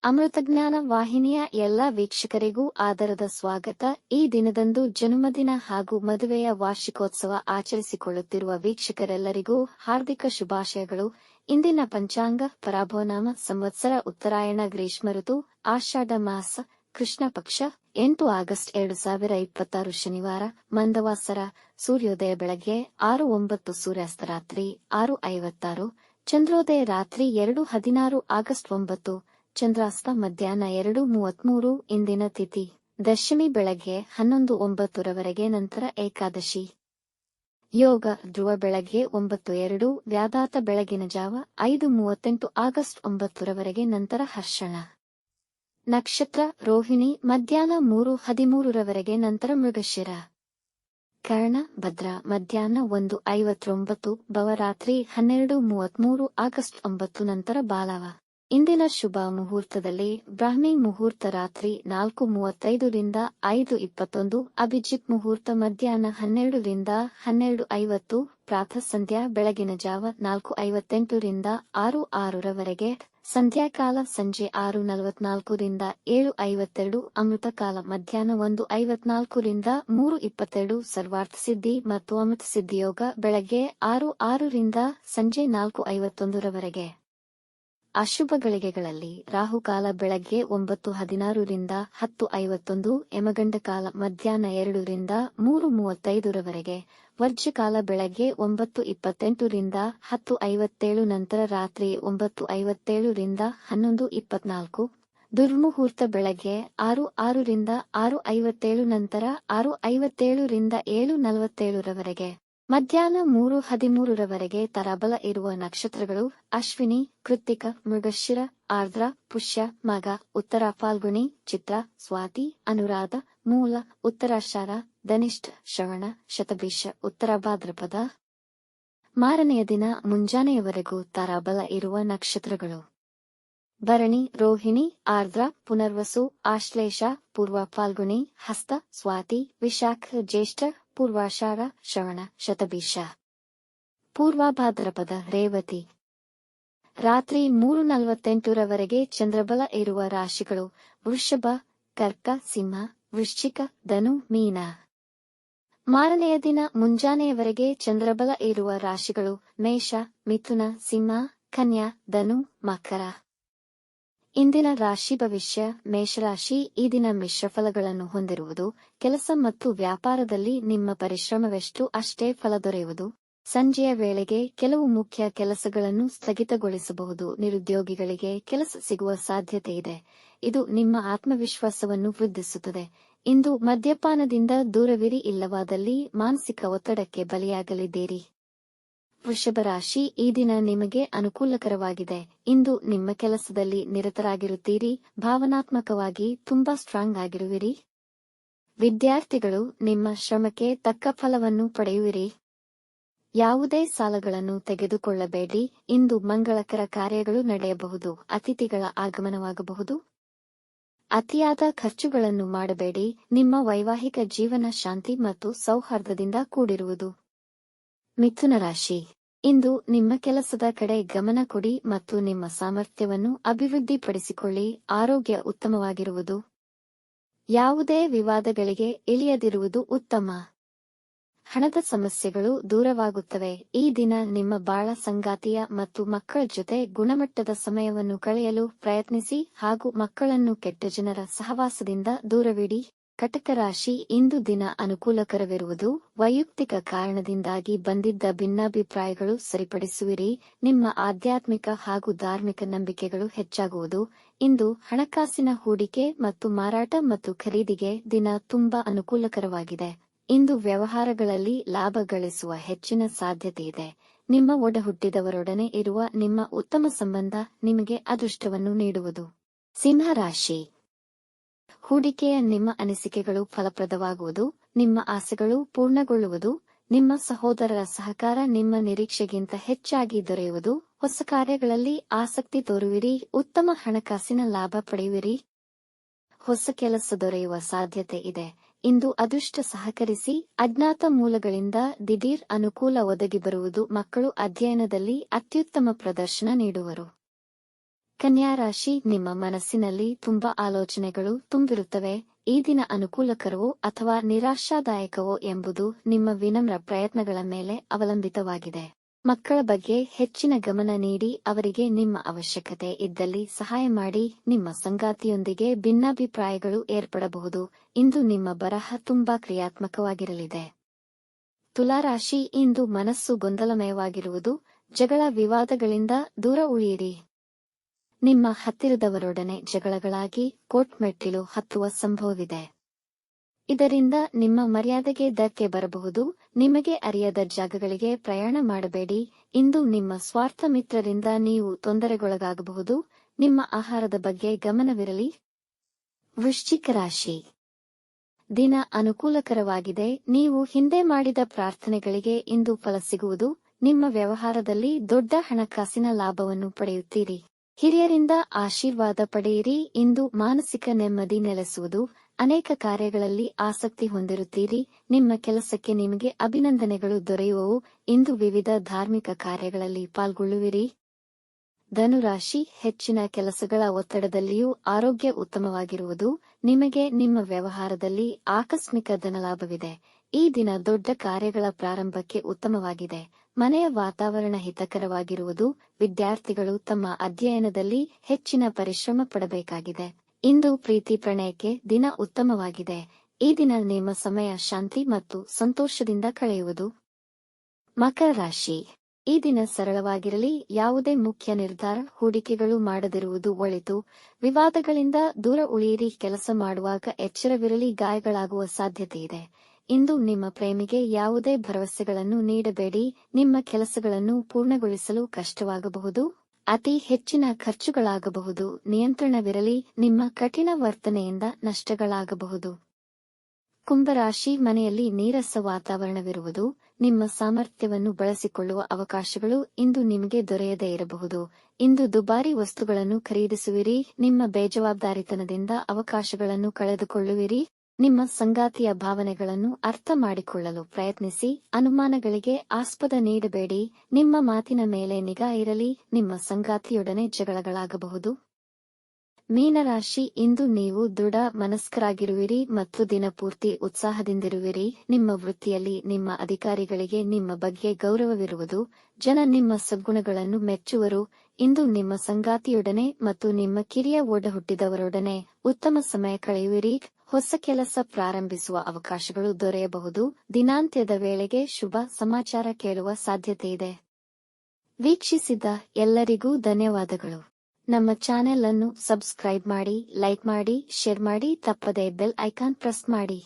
ಅಮೃತಜ್ಞಾನ ವಾಹಿನಿಯ ಎಲ್ಲ ವೀಕ್ಷಕರಿಗೂ ಆದರದ ಸ್ವಾಗತ. ಈ ದಿನದಂದು ಜನ್ಮದಿನ ಹಾಗೂ ಮದುವೆಯ ವಾರ್ಷಿಕೋತ್ಸವ ಆಚರಿಸಿಕೊಳ್ಳುತ್ತಿರುವ ವೀಕ್ಷಕರೆಲ್ಲರಿಗೂ ಹಾರ್ದಿಕ ಶುಭಾಶಯಗಳು. ಇಂದಿನ ಪಂಚಾಂಗ ಪರಾಭವನಾಮ ಸಂವತ್ಸರ ಉತ್ತರಾಯಣ ಗ್ರೀಷ್ಮ ಋತು ಆಷಾಢ ಮಾಸ ಕೃಷ್ಣ ಪಕ್ಷ 8 ಆಗಸ್ಟ್ 2026 ಶನಿವಾರ ಮಂದವಾಸರ. ಸೂರ್ಯೋದಯ ಬೆಳಗ್ಗೆ 6:09, ಸೂರ್ಯಾಸ್ತ ರಾತ್ರಿ 6:56, ಚಂದ್ರೋದಯ ರಾತ್ರಿ 2:16 ಆಗಸ್ಟ್ 9, ಚಂದ್ರಾಸ್ತ ಮಧ್ಯಾಹ್ನ 2:33. ಇಂದಿನ ತಿಥಿ ದಶಮಿ ಬೆಳಗ್ಗೆ 11:09 ರವರೆಗೆ, ನಂತರ ಏಕಾದಶಿ. ಯೋಗ ಧ್ರುವ ಬೆಳಗ್ಗೆ 9:02, ವ್ಯಾದಾತ ಬೆಳಗಿನ ಜಾವ 5:38 ಆಗಸ್ಟ್ 9 ರವರೆಗೆ, ನಂತರ ಹರ್ಷಣ. ನಕ್ಷತ್ರ ರೋಹಿಣಿ ಮಧ್ಯಾಹ್ನ 3:13 ರವರೆಗೆ, ನಂತರ ಮೃಗಶಿರ. ಕರ್ಣ ಭದ್ರ ಮಧ್ಯಾಹ್ನ 1:59, ಭವ ರಾತ್ರಿ 12:33 ಆಗಸ್ಟ್ 9, ನಂತರ ಬಾಲವ. ಇಂದಿನ ಶುಭ ಮುಹೂರ್ತದಲ್ಲಿ ಬ್ರಾಹ್ಮಿ ಮುಹೂರ್ತ ರಾತ್ರಿ 4:35 ರಿಂದ 5:21, ಅಭಿಜಿತ್ ಮುಹೂರ್ತ ಮಧ್ಯಾಹ್ನ 12 ರಿಂದ 12:50, ಪ್ರಾತಃ ಸಂಧ್ಯಾ ಬೆಳಗಿನ ಜಾವ 4:58 ರಿಂದ 6:06 ರವರೆಗೆ, ಸಂಧ್ಯಾಕಾಲ ಸಂಜೆ 6:44 ರಿಂದ 7:52, ಅಮೃತಕಾಲ ಮಧ್ಯಾಹ್ನ 1:54 ರಿಂದ 3:22. ಸರ್ವಾರ್ಥ ಸಿದ್ಧಿ ಮತ್ತು ಅಮೃತ ಸಿದ್ಧಿಯೋಗ ಬೆಳಗ್ಗೆ 6:06 ರಿಂದ ಸಂಜೆ 4:51 ರವರೆಗೆ. ಅಶುಭ ಗಳಿಗೆಗಳಲ್ಲಿ ರಾಹುಕಾಲ ಬೆಳಗ್ಗೆ 9:16 ರಿಂದ 10:51, ಯಮಗಂಡ ಕಾಲ ಮಧ್ಯಾಹ್ನ 2 ರಿಂದ 3:35 ರವರೆಗೆ, ವರ್ಜ್ಯಕಾಲ ಬೆಳಗ್ಗೆ 9:28 ರಿಂದ 10:57, ನಂತರ ರಾತ್ರಿ 9:57 ರಿಂದ 11:24. ದುರ್ಮುಹೂರ್ತ ಬೆಳಗ್ಗೆ 6:06 ರಿಂದ 6:57, ನಂತರ 6:57 ರಿಂದ 7:47 ರವರೆಗೆ, ಮಧ್ಯಾಹ್ನ 3:13 ರವರೆಗೆ. ತರಾಬಲ ಇರುವ ನಕ್ಷತ್ರಗಳು ಅಶ್ವಿನಿ, ಕೃತ್ತಿಕ, ಮೃಗಶಿರ, ಆರ್ದ್ರ, ಪುಷ್ಯ, ಮಗ, ಉತ್ತರ ಫಾಲ್ಗುಣಿ, ಚಿತ್ರ, ಸ್ವಾತಿ, ಅನುರಾಧ, ಮೂಲ, ಉತ್ತರಾಷಾಢ, ಧನಿಷ್ಠ, ಶ್ರವಣ, ಶತಭಿಷ, ಉತ್ತರ ಭಾದ್ರಪದ. ಮಾರನೆಯ ದಿನ ಮುಂಜಾನೆಯವರೆಗೂ ತರಾಬಲ ಇರುವ ನಕ್ಷತ್ರಗಳು ಭರಣಿ, ರೋಹಿಣಿ, ಆರ್ದ್ರ, ಪುನರ್ವಸು, ಆಶ್ಲೇಷ, ಪೂರ್ವ ಫಾಲ್ಗುಣಿ, ಹಸ್ತ, ಸ್ವಾತಿ, ವಿಶಾಖ, ಜ್ಯೇಷ್ಠ, ಪೂರ್ವಾಷಾಢ, ಶ್ರವಣ, ಶತಭಿಷ. ಪೂರ್ವ ಭಾದ್ರಪದ, ರೇವತಿ. ರಾತ್ರಿ 3:48 ರವರೆಗೆ ಚಂದ್ರಬಲ ಇರುವ ರಾಶಿಗಳು ವೃಷಭ, ಕರ್ಕ, ಸಿಂಹ, ವೃಶ್ಚಿಕ, ಧನು, ಮೀನ. ಮಾರನೆಯ ದಿನ ಮುಂಜಾನೆಯವರೆಗೆ ಚಂದ್ರಬಲ ಇರುವ ರಾಶಿಗಳು ಮೇಷ, ಮಿಥುನ, ಸಿಂಹ, ಕನ್ಯಾ, ಧನು, ಮಕರ. ಇಂದಿನ ರಾಶಿ ಭವಿಷ್ಯ. ಮೇಷರಾಶಿ ಈ ದಿನ ಮಿಶ್ರ ಫಲಗಳನ್ನು ಹೊಂದಿರುವುದು. ಕೆಲಸ ಮತ್ತು ವ್ಯಾಪಾರದಲ್ಲಿ ನಿಮ್ಮ ಪರಿಶ್ರಮವೆಷ್ಟು ಅಷ್ಟೇ ಫಲ ದೊರೆಯುವುದು. ಸಂಜೆಯ ವೇಳೆಗೆ ಕೆಲವು ಮುಖ್ಯ ಕೆಲಸಗಳನ್ನು ಸ್ಥಗಿತಗೊಳಿಸಬಹುದು. ನಿರುದ್ಯೋಗಿಗಳಿಗೆ ಕೆಲಸ ಸಿಗುವ ಸಾಧ್ಯತೆ ಇದೆ. ಇದು ನಿಮ್ಮ ಆತ್ಮವಿಶ್ವಾಸವನ್ನು ವೃದ್ಧಿಸುತ್ತದೆ. ಇಂದು ಮದ್ಯಪಾನದಿಂದ ದೂರವಿರಿ, ಇಲ್ಲವಾದಲ್ಲಿ ಮಾನಸಿಕ ಒತ್ತಡಕ್ಕೆ ಬಲಿಯಾಗಲಿದ್ದೀರಿ. ವೃಷಭ ರಾಶಿ ಈ ದಿನ ನಿಮಗೆ ಅನುಕೂಲಕರವಾಗಿದೆ. ಇಂದು ನಿಮ್ಮ ಕೆಲಸದಲ್ಲಿ ನಿರತರಾಗಿರುತ್ತೀರಿ. ಭಾವನಾತ್ಮಕವಾಗಿ ತುಂಬಾ ಸ್ಟ್ರಾಂಗ್ ಆಗಿರುವಿರಿ. ವಿದ್ಯಾರ್ಥಿಗಳು ನಿಮ್ಮ ಶ್ರಮಕ್ಕೆ ತಕ್ಕ ಫಲವನ್ನು ಪಡೆಯುವಿರಿ. ಯಾವುದೇ ಸಾಲಗಳನ್ನು ತೆಗೆದುಕೊಳ್ಳಬೇಡಿ. ಇಂದು ಮಂಗಳಕರ ಕಾರ್ಯಗಳು ನಡೆಯಬಹುದು. ಅತಿಥಿಗಳ ಆಗಮನವಾಗಬಹುದು. ಅತಿಯಾದ ಖರ್ಚುಗಳನ್ನು ಮಾಡಬೇಡಿ. ನಿಮ್ಮ ವೈವಾಹಿಕ ಜೀವನ ಶಾಂತಿ ಮತ್ತು ಸೌಹಾರ್ದದಿಂದ ಕೂಡಿರುವುದು. ಮಿಥುನ ರಾಶಿ ಇಂದು ನಿಮ್ಮ ಕೆಲಸದ ಕಡೆ ಗಮನ ಕೊಡಿ ಮತ್ತು ನಿಮ್ಮ ಸಾಮರ್ಥ್ಯವನ್ನು ಅಭಿವೃದ್ಧಿಪಡಿಸಿಕೊಳ್ಳಿ. ಆರೋಗ್ಯ ಉತ್ತಮವಾಗಿರುವುದು. ಯಾವುದೇ ವಿವಾದಗಳಿಗೆ ಇಳಿಯದಿರುವುದು ಉತ್ತಮ. ಹಣದ ಸಮಸ್ಯೆಗಳು ದೂರವಾಗುತ್ತವೆ. ಈ ದಿನ ನಿಮ್ಮ ಬಾಳ ಸಂಗಾತಿಯ ಮತ್ತು ಮಕ್ಕಳ ಜೊತೆ ಗುಣಮಟ್ಟದ ಸಮಯವನ್ನು ಕಳೆಯಲು ಪ್ರಯತ್ನಿಸಿ ಹಾಗೂ ಮಕ್ಕಳನ್ನು ಕೆಟ್ಟ ಜನರ ಸಹವಾಸದಿಂದ ದೂರವಿಡಿ. ಕಟಕ ರಾಶಿ ಇಂದು ದಿನ ಅನುಕೂಲಕರವಿರುವುದು. ವೈಯಕ್ತಿಕ ಕಾರಣದಿಂದಾಗಿ ಬಂದಿದ್ದ ಭಿನ್ನಾಭಿಪ್ರಾಯಗಳು ಸರಿಪಡಿಸುವಿರಿ. ನಿಮ್ಮ ಆಧ್ಯಾತ್ಮಿಕ ಹಾಗೂ ಧಾರ್ಮಿಕ ನಂಬಿಕೆಗಳು ಹೆಚ್ಚಾಗುವುದು. ಇಂದು ಹಣಕಾಸಿನ ಹೂಡಿಕೆ ಮತ್ತು ಮಾರಾಟ ಮತ್ತು ಖರೀದಿಗೆ ದಿನ ತುಂಬಾ ಅನುಕೂಲಕರವಾಗಿದೆ. ಇಂದು ವ್ಯವಹಾರಗಳಲ್ಲಿ ಲಾಭ ಗಳಿಸುವ ಹೆಚ್ಚಿನ ಸಾಧ್ಯತೆಯಿದೆ. ನಿಮ್ಮ ಒಡಹುಟ್ಟಿದವರೊಡನೆ ಇರುವ ನಿಮ್ಮ ಉತ್ತಮ ಸಂಬಂಧ ನಿಮಗೆ ಅದೃಷ್ಟವನ್ನು ನೀಡುವುದು. ಸಿಂಹ ರಾಶಿ ಹೂಡಿಕೆಯ ನಿಮ್ಮ ಅನಿಸಿಕೆಗಳು ಫಲಪ್ರದವಾಗುವುದು. ನಿಮ್ಮ ಆಸೆಗಳು ಪೂರ್ಣಗೊಳ್ಳುವುದು. ನಿಮ್ಮ ಸಹೋದರರ ಸಹಕಾರ ನಿಮ್ಮ ನಿರೀಕ್ಷೆಗಿಂತ ಹೆಚ್ಚಾಗಿ ದೊರೆಯುವುದು. ಹೊಸ ಕಾರ್ಯಗಳಲ್ಲಿ ಆಸಕ್ತಿ ತೋರುವಿರಿ. ಉತ್ತಮ ಹಣಕಾಸಿನ ಲಾಭ ಪಡೆಯುವಿರಿ. ಹೊಸ ಕೆಲಸ ದೊರೆಯುವ ಸಾಧ್ಯತೆ ಇದೆ. ಇಂದು ಅದೃಷ್ಟ ಸಹಕರಿಸಿ. ಅಜ್ಞಾತ ಮೂಲಗಳಿಂದ ದಿಢೀರ್ ಅನುಕೂಲ ಒದಗಿ ಬರುವುದು. ಮಕ್ಕಳು ಅಧ್ಯಯನದಲ್ಲಿ ಅತ್ಯುತ್ತಮ ಪ್ರದರ್ಶನ ನೀಡುವರು. ಕನ್ಯಾ ರಾಶಿ, ನಿಮ್ಮ ಮನಸ್ಸಿನಲ್ಲಿ ತುಂಬಾ ಆಲೋಚನೆಗಳು ತುಂಬಿರುತ್ತವೆ. ಈ ದಿನ ಅನುಕೂಲಕರವೋ ಅಥವಾ ನಿರಾಶಾದಾಯಕವೋ ಎಂಬುದು ನಿಮ್ಮ ವಿನಮ್ರ ಪ್ರಯತ್ನಗಳ ಮೇಲೆ ಅವಲಂಬಿತವಾಗಿದೆ. ಮಕ್ಕಳ ಬಗ್ಗೆ ಹೆಚ್ಚಿನ ಗಮನ ನೀಡಿ ಅವರಿಗೆ ನಿಮ್ಮ ಅವಶ್ಯಕತೆ ಇದ್ದಲ್ಲಿ ಸಹಾಯ ಮಾಡಿ. ನಿಮ್ಮ ಸಂಗಾತಿಯೊಂದಿಗೆ ಭಿನ್ನಾಭಿಪ್ರಾಯಗಳು ಏರ್ಪಡಬಹುದು. ಇಂದು ನಿಮ್ಮ ಬರಹ ತುಂಬಾ ಕ್ರಿಯಾತ್ಮಕವಾಗಿರಲಿದೆ. ತುಲಾರಾಶಿ, ಇಂದು ಮನಸ್ಸು ಗೊಂದಲಮಯವಾಗಿರುವುದು. ಜಗಳ ವಿವಾದಗಳಿಂದ ದೂರ ಉಳಿಯಿರಿ. ನಿಮ್ಮ ಹತ್ತಿರದವರೊಡನೆ ಜಗಳಗಳಾಗಿ ಕೋರ್ಟ್ ಮೆಟ್ಟಿಲು ಹತ್ತುವ ಸಂಭವವಿದೆ. ಇದರಿಂದ ನಿಮ್ಮ ಮರ್ಯಾದೆಗೆ ಧಕ್ಕೆ ಬರಬಹುದು. ನಿಮಗೆ ಅರಿಯದ ಜಾಗಗಳಿಗೆ ಪ್ರಯಾಣ ಮಾಡಬೇಡಿ. ಇಂದು ನಿಮ್ಮ ಸ್ವಾರ್ಥ ಮಿತ್ರರಿಂದ ನೀವು ತೊಂದರೆಗೊಳಗಾಗಬಹುದು. ನಿಮ್ಮ ಆಹಾರದ ಬಗ್ಗೆ ಗಮನವಿರಲಿ. ವೃಶ್ಚಿಕ ರಾಶಿ, ದಿನ ಅನುಕೂಲಕರವಾಗಿದೆ. ನೀವು ಹಿಂದೆ ಮಾಡಿದ ಪ್ರಾರ್ಥನೆಗಳಿಗೆ ಇಂದು ಫಲ ಸಿಗುವುದು. ನಿಮ್ಮ ವ್ಯವಹಾರದಲ್ಲಿ ದೊಡ್ಡ ಹಣಕಾಸಿನ ಲಾಭವನ್ನು ಪಡೆಯುತ್ತೀರಿ. ಹಿರಿಯರಿಂದ ಆಶೀರ್ವಾದ ಪಡೆಯಿರಿ. ಇಂದು ಮಾನಸಿಕ ನೆಮ್ಮದಿ ನೆಲೆಸುವುದು. ಅನೇಕ ಕಾರ್ಯಗಳಲ್ಲಿ ಆಸಕ್ತಿ ಹೊಂದಿರುತ್ತೀರಿ. ನಿಮ್ಮ ಕೆಲಸಕ್ಕೆ ನಿಮಗೆ ಅಭಿನಂದನೆಗಳು ದೊರೆಯುವವು. ಇಂದು ವಿವಿಧ ಧಾರ್ಮಿಕ ಕಾರ್ಯಗಳಲ್ಲಿ ಪಾಲ್ಗೊಳ್ಳುವಿರಿ. ಧನುರಾಶಿ, ಹೆಚ್ಚಿನ ಕೆಲಸಗಳ ಒತ್ತಡದಲ್ಲಿಯೂ ಆರೋಗ್ಯ ಉತ್ತಮವಾಗಿರುವುದು. ನಿಮಗೆ ನಿಮ್ಮ ವ್ಯವಹಾರದಲ್ಲಿ ಆಕಸ್ಮಿಕ ಧನಲಾಭವಿದೆ. ಈ ದಿನ ದೊಡ್ಡ ಕಾರ್ಯಗಳ ಪ್ರಾರಂಭಕ್ಕೆ ಉತ್ತಮವಾಗಿದೆ. ಮನೆಯ ವಾತಾವರಣ ಹಿತಕರವಾಗಿರುವುದು. ವಿದ್ಯಾರ್ಥಿಗಳು ತಮ್ಮ ಅಧ್ಯಯನದಲ್ಲಿ ಹೆಚ್ಚಿನ ಪರಿಶ್ರಮ ಪಡಬೇಕಾಗಿದೆ. ಇಂದು ಪ್ರೀತಿ ಪ್ರಣಯಕ್ಕೆ ದಿನ ಉತ್ತಮವಾಗಿದೆ. ಈ ದಿನ ನಿಮ್ಮ ಸಮಯ ಶಾಂತಿ ಮತ್ತು ಸಂತೋಷದಿಂದ ಕಳೆಯುವುದು. ಮಕರ ರಾಶಿ, ಈ ದಿನ ಸರಳವಾಗಿರಲಿ. ಯಾವುದೇ ಮುಖ್ಯ ನಿರ್ಧಾರ ಹೂಡಿಕೆಗಳು ಮಾಡದಿರುವುದು ಒಳಿತು. ವಿವಾದಗಳಿಂದ ದೂರ ಉಳಿಯಿರಿ. ಕೆಲಸ ಮಾಡುವಾಗ ಎಚ್ಚರವಿರಲಿ. ಗಾಯಗಳಾಗುವ ಸಾಧ್ಯತೆಯಿದೆ. ಇಂದು ನಿಮ್ಮ ಪ್ರೇಮಿಗೆ ಯಾವುದೇ ಭರವಸೆಗಳನ್ನು ನೀಡಬೇಡಿ. ನಿಮ್ಮ ಕೆಲಸಗಳನ್ನು ಪೂರ್ಣಗೊಳಿಸಲು ಕಷ್ಟವಾಗಬಹುದು. ಅತಿ ಹೆಚ್ಚಿನ ಖರ್ಚುಗಳಾಗಬಹುದು. ನಿಯಂತ್ರಣವಿರಲಿ. ನಿಮ್ಮ ಕಠಿಣ ವರ್ತನೆಯಿಂದ ನಷ್ಟಗಳಾಗಬಹುದು. ಕುಂಭರಾಶಿ, ಮನೆಯಲ್ಲಿ ನೀರಸ ವಾತಾವರಣವಿರುವುದು. ನಿಮ್ಮ ಸಾಮರ್ಥ್ಯವನ್ನು ಬಳಸಿಕೊಳ್ಳುವ ಅವಕಾಶಗಳು ಇಂದು ನಿಮಗೆ ದೊರೆಯದೇ ಇರಬಹುದು. ಇಂದು ದುಬಾರಿ ವಸ್ತುಗಳನ್ನು ಖರೀದಿಸುವಿರಿ. ನಿಮ್ಮ ಬೇಜವಾಬ್ದಾರಿತನದಿಂದ ಅವಕಾಶಗಳನ್ನು ಕಳೆದುಕೊಳ್ಳುವಿರಿ. ನಿಮ್ಮ ಸಂಗಾತಿಯ ಭಾವನೆಗಳನ್ನು ಅರ್ಥ ಮಾಡಿಕೊಳ್ಳಲು ಪ್ರಯತ್ನಿಸಿ. ಅನುಮಾನಗಳಿಗೆ ಆಸ್ಪದ ನೀಡಬೇಡಿ. ನಿಮ್ಮ ಮಾತಿನ ಮೇಲೆ ನಿಗಾ ಇರಲಿ. ನಿಮ್ಮ ಸಂಗಾತಿಯೊಡನೆ ಜಗಳಗಳಾಗಬಹುದು. ಮೀನರಾಶಿ, ಇಂದು ನೀವು ದೃಢ ಮನಸ್ಕರಾಗಿರುವಿರಿ ಮತ್ತು ದಿನಪೂರ್ತಿ ಉತ್ಸಾಹದಿಂದಿರುವಿರಿ. ನಿಮ್ಮ ವೃತ್ತಿಯಲ್ಲಿ ನಿಮ್ಮ ಅಧಿಕಾರಿಗಳಿಗೆ ನಿಮ್ಮ ಬಗ್ಗೆ ಗೌರವವಿರುವುದು. ಜನ ನಿಮ್ಮ ಸದ್ಗುಣಗಳನ್ನು ಮೆಚ್ಚುವರು. ಇಂದು ನಿಮ್ಮ ಸಂಗಾತಿಯೊಡನೆ ಮತ್ತು ನಿಮ್ಮ ಕಿರಿಯ ಒಡಹುಟ್ಟಿದವರೊಡನೆ ಉತ್ತಮ ಸಮಯ ಕಳೆಯುವಿರಿ. ಹೊಸ ಕೆಲಸ ಪ್ರಾರಂಭಿಸುವ ಅವಕಾಶಗಳು ದೊರೆಯಬಹುದು. ದಿನಾಂತ್ಯದ ವೇಳೆಗೆ ಶುಭ ಸಮಾಚಾರ ಕೇಳುವ ಸಾಧ್ಯತೆಯಿದೆ. ವೀಕ್ಷಿಸಿದ ಎಲ್ಲರಿಗೂ ಧನ್ಯವಾದಗಳು. ನಮ್ಮ ಚಾನೆಲ್ ಅನ್ನು ಸಬ್ಸ್ಕ್ರೈಬ್ ಮಾಡಿ, ಲೈಕ್ ಮಾಡಿ, ಶೇರ್ ಮಾಡಿ. ತಪ್ಪದೇ ಬೆಲ್ ಐಕಾನ್ ಪ್ರೆಸ್ ಮಾಡಿ.